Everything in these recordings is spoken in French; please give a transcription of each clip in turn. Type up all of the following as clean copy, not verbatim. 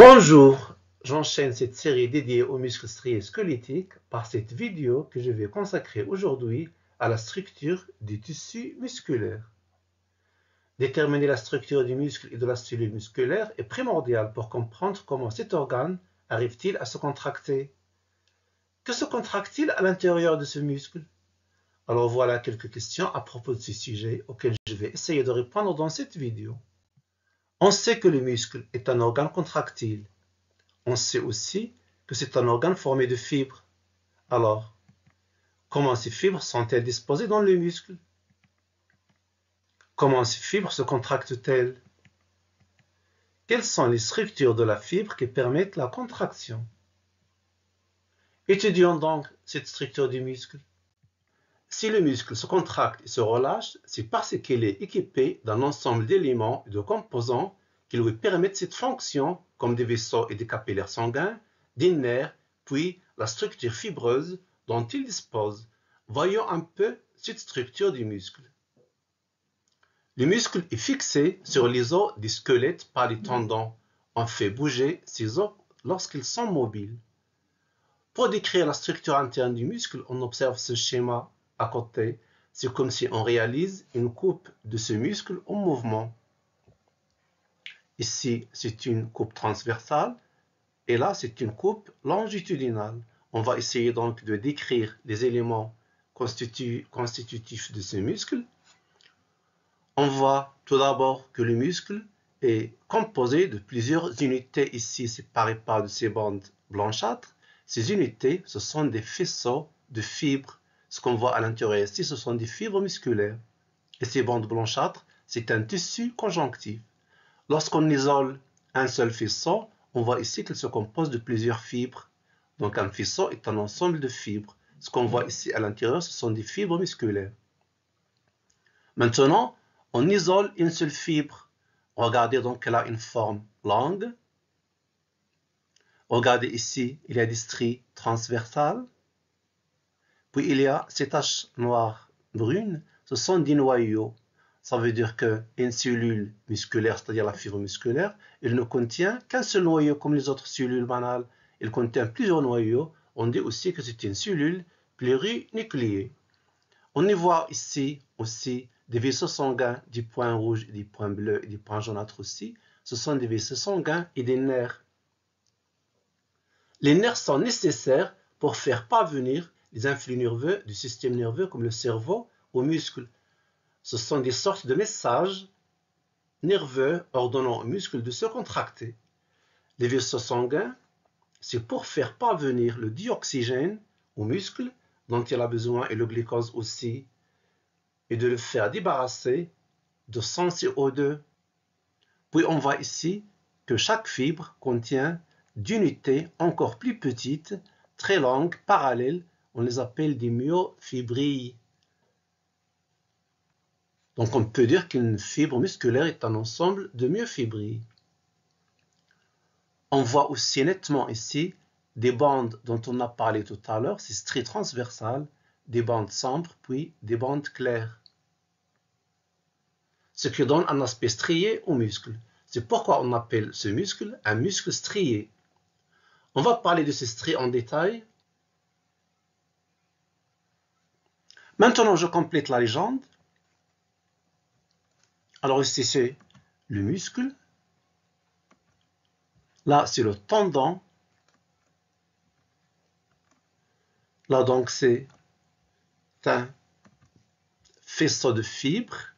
Bonjour, j'enchaîne cette série dédiée aux muscles striés squelettiques par cette vidéo que je vais consacrer aujourd'hui à la structure du tissu musculaire. Déterminer la structure du muscle et de la cellule musculaire est primordial pour comprendre comment cet organe arrive-t-il à se contracter. Que se contracte-t-il à l'intérieur de ce muscle? Alors voilà quelques questions à propos de ce sujet auxquelles je vais essayer de répondre dans cette vidéo. On sait que le muscle est un organe contractile. On sait aussi que c'est un organe formé de fibres. Alors, comment ces fibres sont-elles disposées dans le muscle? Comment ces fibres se contractent-elles? Quelles sont les structures de la fibre qui permettent la contraction? Étudions donc cette structure du muscle. Si le muscle se contracte et se relâche, c'est parce qu'il est équipé d'un ensemble d'éléments et de composants qui lui permettent cette fonction, comme des vaisseaux et des capillaires sanguins, des nerfs, puis la structure fibreuse dont il dispose. Voyons un peu cette structure du muscle. Le muscle est fixé sur les os du squelette par les tendons. On fait bouger ces os lorsqu'ils sont mobiles. Pour décrire la structure interne du muscle, on observe ce schéma à côté. C'est comme si on réalise une coupe de ce muscle en mouvement. Ici, c'est une coupe transversale et là, c'est une coupe longitudinale. On va essayer donc de décrire les éléments constitutifs de ce muscle. On voit tout d'abord que le muscle est composé de plusieurs unités ici séparées par de ces bandes blanchâtres. Ces unités, ce sont des faisceaux de fibres. Ce qu'on voit à l'intérieur ici, ce sont des fibres musculaires. Et ces bandes blanchâtres, c'est un tissu conjonctif. Lorsqu'on isole un seul faisceau, on voit ici qu'il se compose de plusieurs fibres. Donc un faisceau est un ensemble de fibres. Ce qu'on voit ici à l'intérieur, ce sont des fibres musculaires. Maintenant, on isole une seule fibre. Regardez donc qu'elle a une forme longue. Regardez ici, il y a des stries transversales. Puis il y a ces taches noires brunes, ce sont des noyaux. Ça veut dire qu'une cellule musculaire, c'est-à-dire la fibre musculaire, elle ne contient qu'un seul noyau comme les autres cellules banales. Elle contient plusieurs noyaux. On dit aussi que c'est une cellule plurinucléée. On y voit ici aussi des vaisseaux sanguins, des points rouges, des points bleus et des points jaunâtres aussi. Ce sont des vaisseaux sanguins et des nerfs. Les nerfs sont nécessaires pour faire parvenir les influx nerveux du système nerveux comme le cerveau aux muscles. Ce sont des sortes de messages nerveux ordonnant aux muscles de se contracter. Les vaisseaux sanguins, c'est pour faire parvenir le dioxygène aux muscles dont il a besoin et le glucose aussi, et de le faire débarrasser de son CO2. Puis on voit ici que chaque fibre contient d'unités encore plus petites, très longues, parallèles. On les appelle des myofibrilles. Donc on peut dire qu'une fibre musculaire est un ensemble de myofibrilles. On voit aussi nettement ici des bandes dont on a parlé tout à l'heure, ces stries transversales, des bandes sombres, puis des bandes claires. Ce qui donne un aspect strié au muscle. C'est pourquoi on appelle ce muscle un muscle strié. On va parler de ces stries en détail. Maintenant, je complète la légende. Alors ici, c'est le muscle. Là, c'est le tendon. Là, donc, c'est un faisceau de fibres.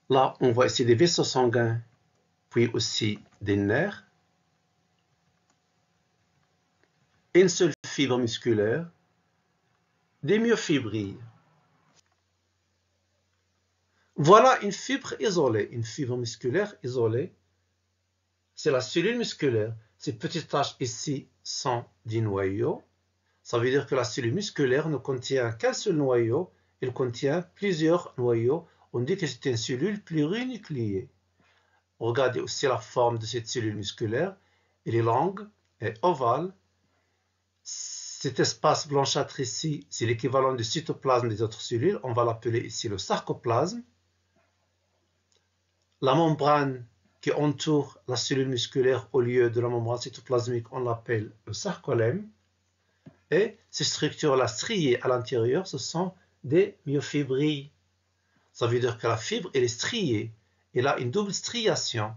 Là, on voit ici des vaisseaux sanguins, puis aussi des nerfs. Une seule fibre musculaire, des myofibrilles. Voilà une fibre isolée, une fibre musculaire isolée. C'est la cellule musculaire. Ces petites taches ici sont des noyaux. Ça veut dire que la cellule musculaire ne contient qu'un seul noyau, elle contient plusieurs noyaux. On dit que c'est une cellule plurinucléée. Regardez aussi la forme de cette cellule musculaire. Elle est longue et ovale. Cet espace blanchâtre ici, c'est l'équivalent du cytoplasme des autres cellules. On va l'appeler ici le sarcoplasme. La membrane qui entoure la cellule musculaire au lieu de la membrane cytoplasmique, on l'appelle le sarcolème. Et ces structures-là striées à l'intérieur, ce sont des myofibrilles. Ça veut dire que la fibre, elle est striée. Elle a une double striation.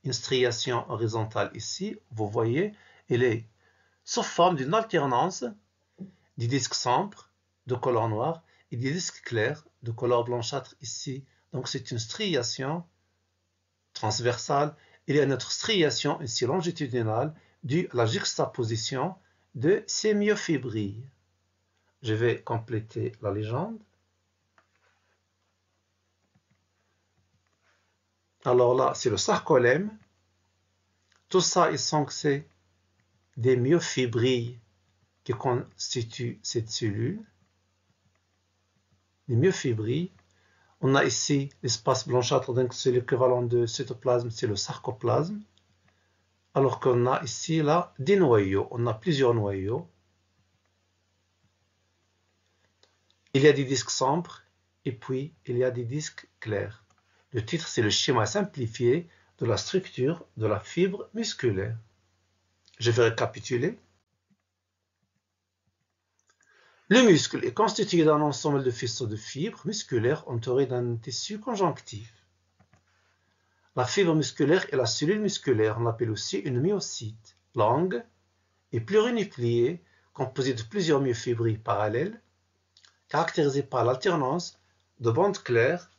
Une striation horizontale ici, vous voyez, elle est sous forme d'une alternance des disques sombres de couleur noire et des disques clairs de couleur blanchâtre ici. Donc c'est une striation transversale. Il y a une autre striation ici longitudinale due à la juxtaposition de ces myofibrilles. Je vais compléter la légende. Alors là, c'est le sarcolème. Tout ça, ils sont des myofibrilles qui constituent cette cellule. Les myofibrilles. On a ici l'espace blanchâtre, donc c'est l'équivalent de cytoplasme, c'est le sarcoplasme. Alors qu'on a ici là des noyaux. On a plusieurs noyaux. Il y a des disques sombres et puis il y a des disques clairs. Le titre, c'est le schéma simplifié de la structure de la fibre musculaire. Je vais récapituler. Le muscle est constitué d'un ensemble de faisceaux de fibres musculaires entourés d'un tissu conjonctif. La fibre musculaire est la cellule musculaire, on l'appelle aussi une myocyte, longue et plurinucléée, composée de plusieurs myofibrilles parallèles, caractérisée par l'alternance de bandes claires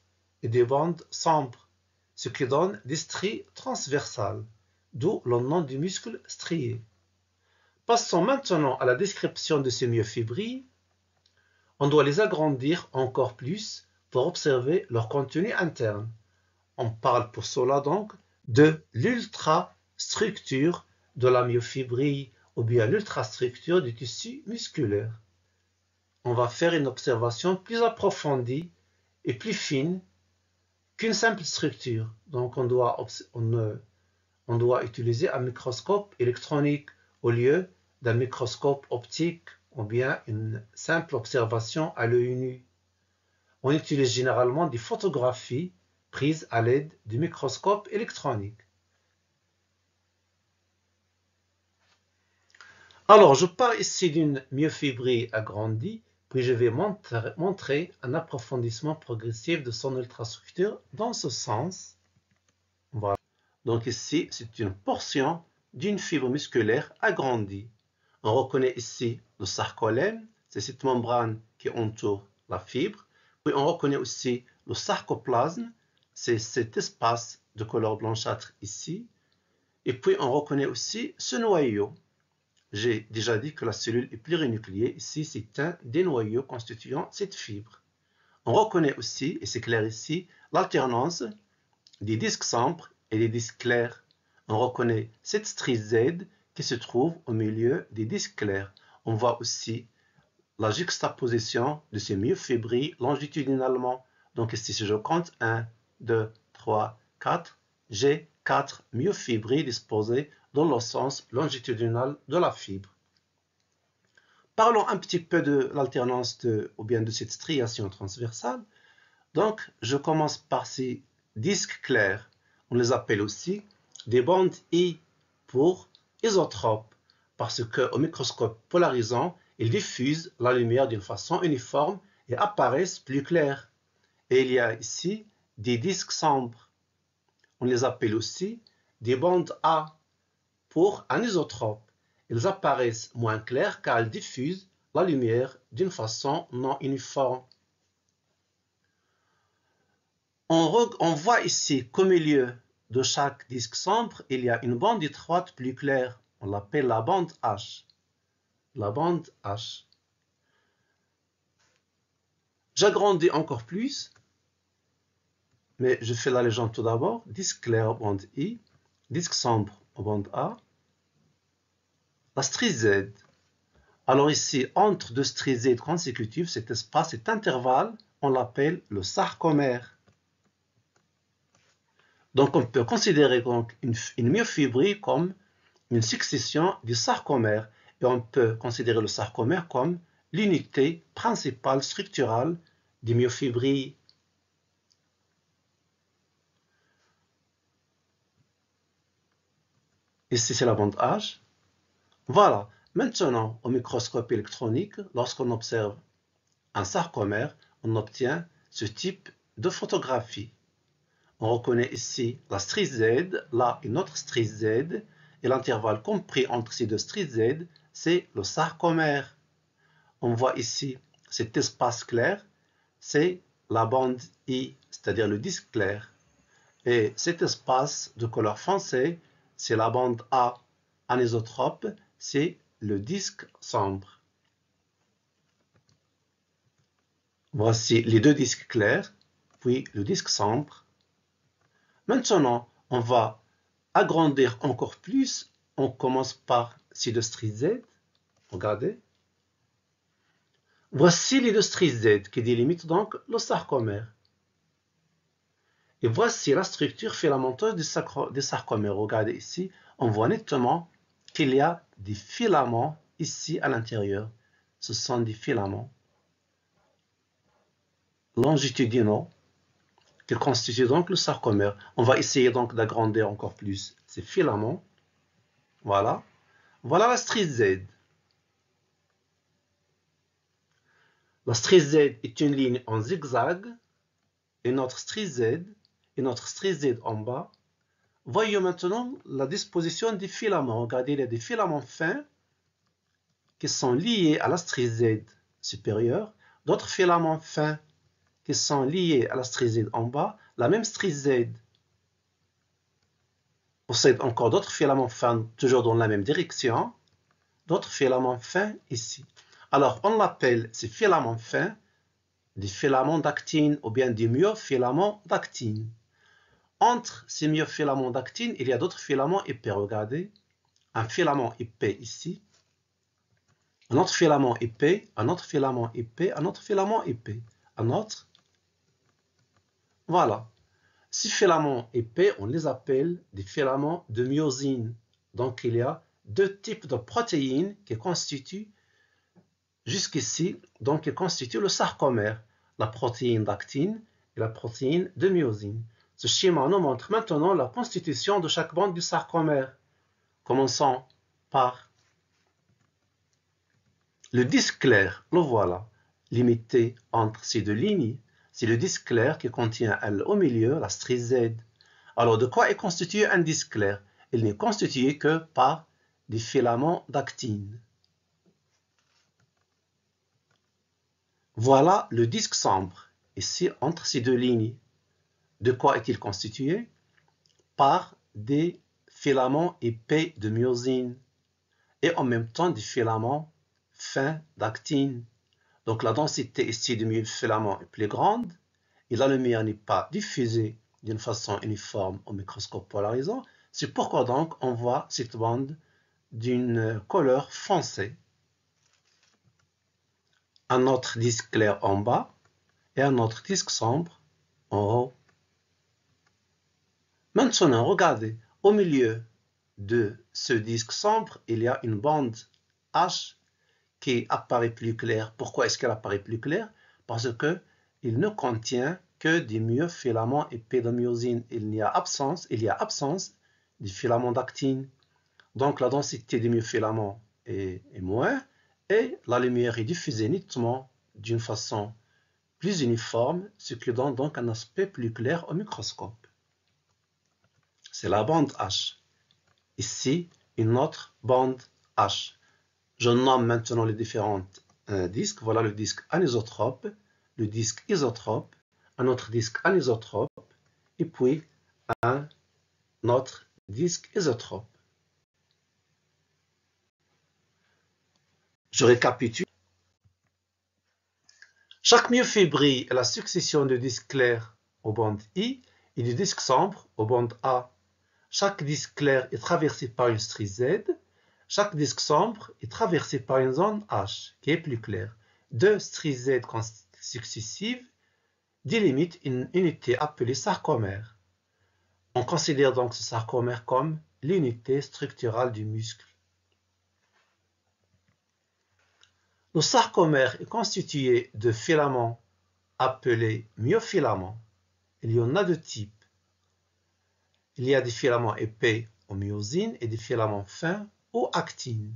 et des bandes sombres, ce qui donne des stries transversales, d'où le nom du muscle strié. Passons maintenant à la description de ces myofibrilles. On doit les agrandir encore plus pour observer leur contenu interne. On parle pour cela donc de l'ultrastructure de la myofibrille ou bien l'ultrastructure du tissu musculaire. On va faire une observation plus approfondie et plus fine qu'une simple structure. Donc on doit utiliser un microscope électronique au lieu d'un microscope optique ou bien une simple observation à l'œil nu. On utilise généralement des photographies prises à l'aide du microscope électronique. Alors, je pars ici d'une myofibrille agrandie, puis je vais montrer un approfondissement progressif de son ultrastructure dans ce sens. Voilà. Donc ici, c'est une portion d'une fibre musculaire agrandie. On reconnaît ici le sarcolème, c'est cette membrane qui entoure la fibre. Puis on reconnaît aussi le sarcoplasme, c'est cet espace de couleur blanchâtre ici. Et puis on reconnaît aussi ce noyau. J'ai déjà dit que la cellule est plurinucléée. Ici, c'est un des noyaux constituant cette fibre. On reconnaît aussi, et c'est clair ici, l'alternance des disques sombres et des disques clairs. On reconnaît cette strie Z qui se trouve au milieu des disques clairs. On voit aussi la juxtaposition de ces myofibrilles longitudinalement. Donc ici, si je compte 1, 2, 3, 4, j'ai 4 myofibrilles disposées dans le sens longitudinal de la fibre. Parlons un petit peu de l'alternance ou bien de cette striation transversale. Donc, je commence par ces disques clairs. On les appelle aussi des bandes I pour isotropes, parce qu'au microscope polarisant, ils diffusent la lumière d'une façon uniforme et apparaissent plus clairs. Et il y a ici des disques sombres. On les appelle aussi des bandes A pour anisotrope. Ils apparaissent moins clairs car ils diffusent la lumière d'une façon non uniforme. On voit ici qu'au milieu de chaque disque sombre, il y a une bande étroite plus claire. On l'appelle la bande H. La bande H. J'agrandis encore plus, mais je fais la légende tout d'abord. Disque clair, bande I. Disque sombre, bande A. La strie Z. Alors ici, entre deux stries Z consécutives, cet espace, cet intervalle, on l'appelle le sarcomère. Donc on peut considérer donc une myofibrille comme une succession du sarcomère. Et on peut considérer le sarcomère comme l'unité principale structurale des myofibrilles. Ici, c'est la bande H. Voilà. Maintenant, au microscope électronique, lorsqu'on observe un sarcomère, on obtient ce type de photographie. On reconnaît ici la strise Z, là une autre strise Z, et l'intervalle compris entre ces deux strises Z, c'est le sarcomère. On voit ici cet espace clair, c'est la bande I, c'est-à-dire le disque clair. Et cet espace de couleur foncée, c'est la bande A anisotrope, c'est le disque sombre. Voici les deux disques clairs, puis le disque sombre. Maintenant, on va agrandir encore plus. On commence par ces deux strises Z. Regardez. Voici les deux strises Z qui délimitent donc le sarcomère. Et voici la structure filamenteuse des sarcomères. Regardez ici, on voit nettement qu'il y a des filaments ici à l'intérieur. Ce sont des filaments longitudinaux qui constituent donc le sarcomère. On va essayer donc d'agrandir encore plus ces filaments. Voilà. Voilà la strise Z. La strise Z est une ligne en zigzag et notre strise Z en bas. Voyons maintenant la disposition des filaments. Regardez, il y a des filaments fins qui sont liés à la strise Z supérieure, d'autres filaments fins qui sont liés à la strise Z en bas. La même strise Z possède encore d'autres filaments fins toujours dans la même direction, d'autres filaments fins ici. Alors, on appelle ces filaments fins des filaments d'actine ou bien des myofilaments d'actine. Entre ces myofilaments d'actine, il y a d'autres filaments épais. Regardez, un filament épais ici, un autre filament épais, un autre filament épais, un autre filament épais, un autre. Voilà. Ces filaments épais, on les appelle des filaments de myosine. Donc, il y a deux types de protéines qui constituent jusqu'ici, donc qui constituent le sarcomère, la protéine d'actine et la protéine de myosine. Ce schéma nous montre maintenant la constitution de chaque bande du sarcomère. Commençons par le disque clair, le voilà, limité entre ces deux lignes. C'est le disque clair qui contient au milieu la strise Z. Alors, de quoi est constitué un disque clair? Il n'est constitué que par des filaments d'actine. Voilà le disque sombre, ici entre ces deux lignes. De quoi est-il constitué? Par des filaments épais de myosine et en même temps des filaments fins d'actine. Donc la densité ici du myofilament est plus grande et la lumière n'est pas diffusée d'une façon uniforme au microscope polarisant. C'est pourquoi donc on voit cette bande d'une couleur foncée. Un autre disque clair en bas et un autre disque sombre en haut. Maintenant, regardez, au milieu de ce disque sombre, il y a une bande H qui apparaît plus claire. Pourquoi est-ce qu'elle apparaît plus claire? Parce qu'il ne contient que des myofilaments épais de myosine. Il y a absence des filaments d'actine. Donc la densité des myofilaments est moins et la lumière est diffusée nettement d'une façon plus uniforme, ce qui donne donc un aspect plus clair au microscope. C'est la bande H. Ici, une autre bande H. Je nomme maintenant les différents disques. Voilà le disque anisotrope, le disque isotrope, un autre disque anisotrope, et puis un autre disque isotrope. Je récapitule. Chaque myofibrie est la succession de disques clairs aux bandes I et de disques sombres aux bandes A. Chaque disque clair est traversé par une strise Z. Chaque disque sombre est traversé par une zone H qui est plus claire. Deux strises Z successives délimitent une unité appelée sarcomère. On considère donc ce sarcomère comme l'unité structurale du muscle. Le sarcomère est constitué de filaments appelés myofilaments. Il y en a deux types. Il y a des filaments épais aux myosines et des filaments fins aux actines.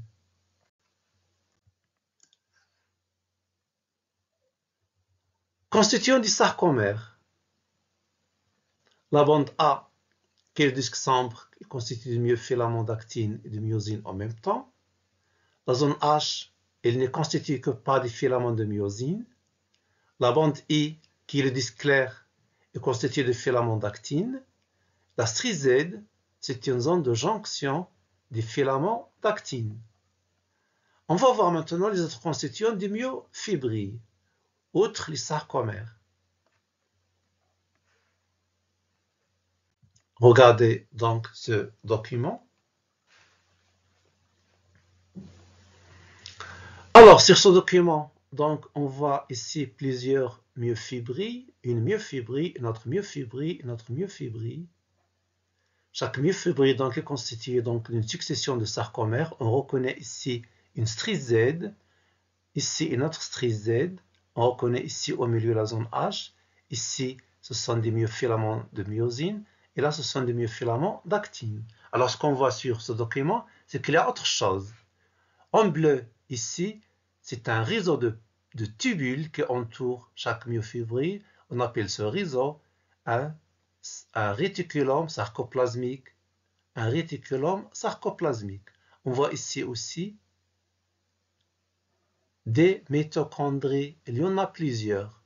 Constituant du sarcomère, la bande A, qui est le disque sombre, constitue de myofilaments d'actine et de myosine en même temps. La zone H, elle ne constitue que pas des filaments de myosine. La bande I, qui est le disque clair, est constituée de filaments d'actine. La strie Z, c'est une zone de jonction des filaments d'actine. On va voir maintenant les autres constituants des myofibrilles, outre les sarcomères. Regardez donc ce document. Alors, sur ce document, donc, on voit ici plusieurs myofibrilles, une myofibrille, une autre myofibrille, une autre myofibrille. Chaque myofibrille donc, est constituée d'une succession de sarcomères. On reconnaît ici une strie Z, ici une autre strie Z. On reconnaît ici au milieu la zone H. Ici, ce sont des myofilaments de myosine. Et là, ce sont des myofilaments d'actine. Alors, ce qu'on voit sur ce document, c'est qu'il y a autre chose. En bleu, ici, c'est un réseau de tubules qui entoure chaque myofibrille. On appelle ce réseau un réticulum sarcoplasmique. Un réticulum sarcoplasmique. On voit ici aussi des mitochondries. Il y en a plusieurs.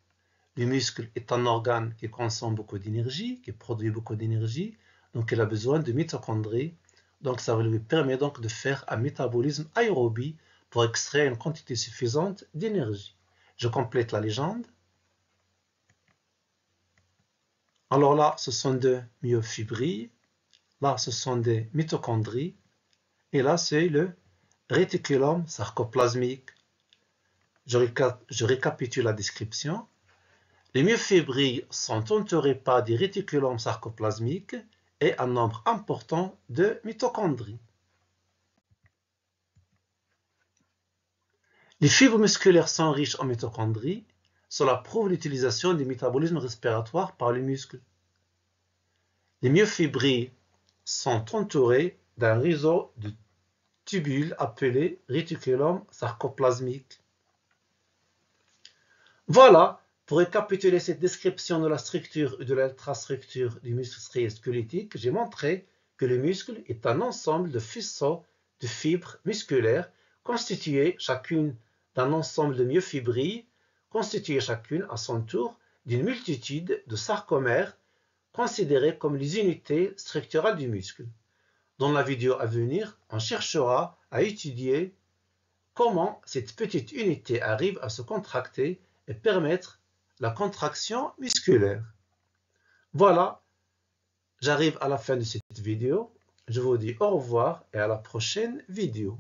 Le muscle est un organe qui consomme beaucoup d'énergie, qui produit beaucoup d'énergie, donc il a besoin de mitochondries. Donc ça lui permet donc de faire un métabolisme aérobie pour extraire une quantité suffisante d'énergie. Je complète la légende. Alors là, ce sont des myofibrilles. Là, ce sont des mitochondries. Et là, c'est le réticulum sarcoplasmique. Je récapitule la description. Les myofibrilles sont entourées par des réticulums sarcoplasmiques et un nombre important de mitochondries. Les fibres musculaires sont riches en mitochondries. Cela prouve l'utilisation du métabolisme respiratoire par les muscles. Les myofibrilles sont entourées d'un réseau de tubules appelé réticulum sarcoplasmique. Voilà. Pour récapituler cette description de la structure et de l'infrastructure du muscle strié squelettique, j'ai montré que le muscle est un ensemble de faisceaux de fibres musculaires constituées chacune d'un ensemble de myofibrilles, constituées chacune à son tour d'une multitude de sarcomères considérés comme les unités structurales du muscle. Dans la vidéo à venir, on cherchera à étudier comment cette petite unité arrive à se contracter et permettre la contraction musculaire. Voilà, j'arrive à la fin de cette vidéo. Je vous dis au revoir et à la prochaine vidéo.